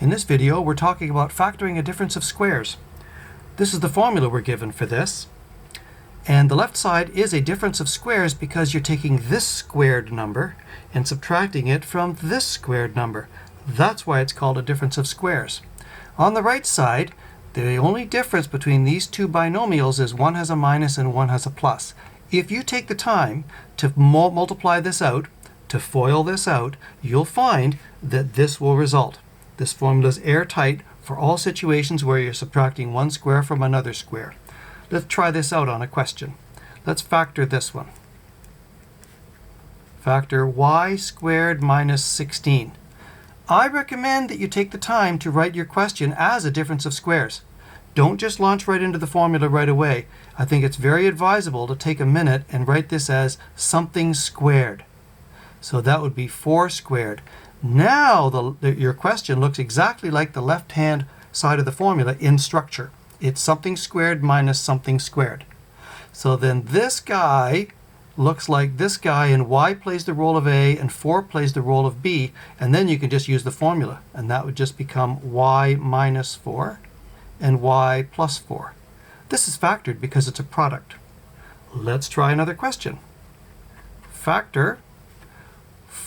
In this video, we're talking about factoring a difference of squares. This is the formula we're given for this. And the left side is a difference of squares because you're taking this squared number and subtracting it from this squared number. That's why it's called a difference of squares. On the right side, the only difference between these two binomials is one has a minus and one has a plus. If you take the time to multiply this out, to FOIL this out, you'll find that this will result. This formula is airtight for all situations where you're subtracting one square from another square. Let's try this out on a question. Let's factor this one. Factor y squared minus 16. I recommend that you take the time to write your question as a difference of squares. Don't just launch right into the formula right away. I think it's very advisable to take a minute and write this as something squared. So that would be 4 squared. Now your question looks exactly like the left-hand side of the formula in structure. It's something squared minus something squared. So then this guy looks like this guy, and y plays the role of a and 4 plays the role of b, and then you can just use the formula, and that would just become y minus 4 and y plus 4. This is factored because it's a product. Let's try another question. Factor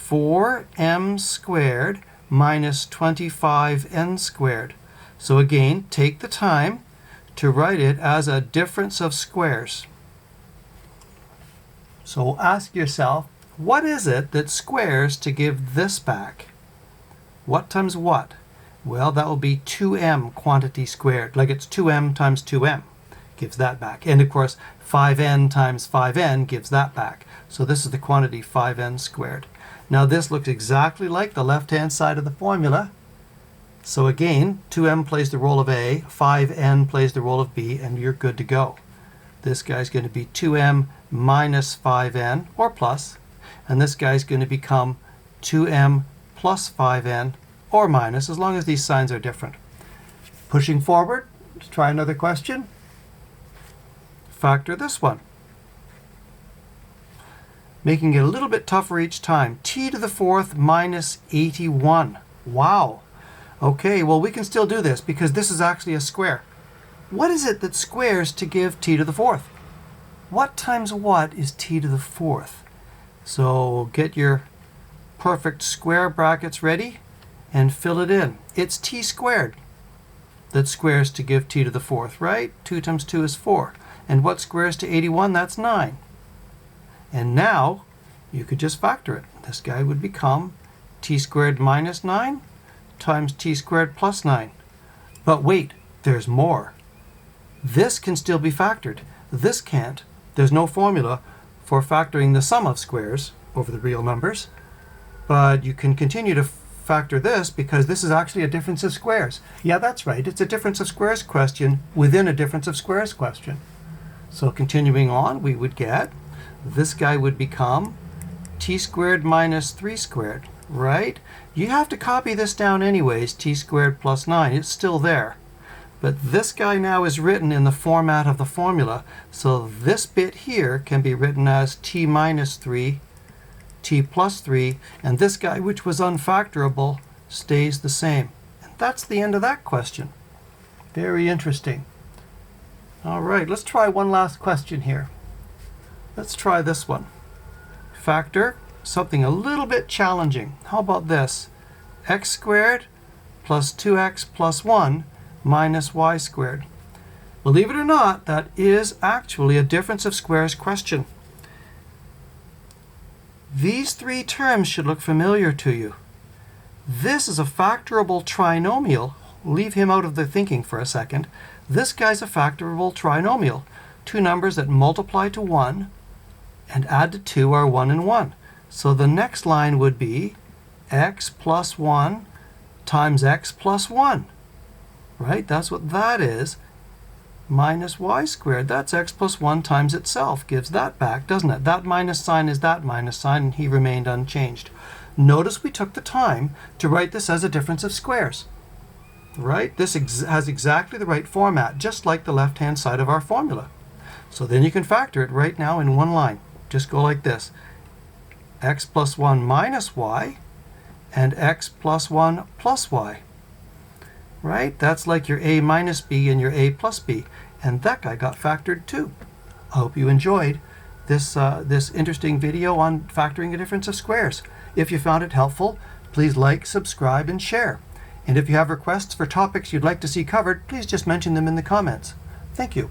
4m squared minus 25n squared. So again, take the time to write it as a difference of squares. So ask yourself, what is it that squares to give this back? What times what? Well, that will be 2m quantity squared, like it's 2m times 2m gives that back. And of course, 5n times 5n gives that back. So this is the quantity 5n squared. Now this looks exactly like the left-hand side of the formula. So again, 2m plays the role of a, 5n plays the role of b, and you're good to go. This guy's going to be 2m minus 5n, or plus, and this guy's going to become 2m plus 5n, or minus, as long as these signs are different. Pushing forward, let's try another question. Factor this one. Making it a little bit tougher each time. T to the 4th minus 81. Wow. Okay, well we can still do this because this is actually a square. What is it that squares to give t to the 4th? What times what is t to the 4th? So get your perfect square brackets ready and fill it in. It's t squared that squares to give t to the 4th, right? 2 times 2 is 4. And what squares to 81? That's 9. And now you could just factor it. This guy would become t squared minus 9 times t squared plus 9. But wait, there's more. This can still be factored. This can't. There's no formula for factoring the sum of squares over the real numbers. But you can continue to factor this because this is actually a difference of squares. Yeah, that's right. It's a difference of squares question within a difference of squares question. So continuing on, we would get this guy would become t squared minus 3 squared, right? You have to copy this down anyways, t squared plus 9. It's still there. But this guy now is written in the format of the formula, so this bit here can be written as t minus 3, t plus 3, and this guy, which was unfactorable, stays the same. And that's the end of that question. Very interesting. All right, let's try one last question here. Let's try this one. Factor something a little bit challenging. How about this? X squared plus 2x plus 1 minus y squared. Believe it or not, that is actually a difference of squares question. These three terms should look familiar to you. This is a factorable trinomial. Leave him out of the thinking for a second. This guy's a factorable trinomial. Two numbers that multiply to 1 and add to 2 are 1 and 1. So the next line would be x plus 1 times x plus 1. Right? That's what that is. Minus y squared. That's x plus 1 times itself. Gives that back, doesn't it? That minus sign is that minus sign, and he remained unchanged. Notice we took the time to write this as a difference of squares. Right? This has exactly the right format, just like the left-hand side of our formula. So then you can factor it right now in one line. Just go like this. X plus 1 minus y and x plus 1 plus y. right? That's like your a minus b and your a plus b. And that guy got factored too. I hope you enjoyed this interesting video on factoring a difference of squares. If you found it helpful, please like, subscribe, and share. And if you have requests for topics you'd like to see covered, please just mention them in the comments. Thank you.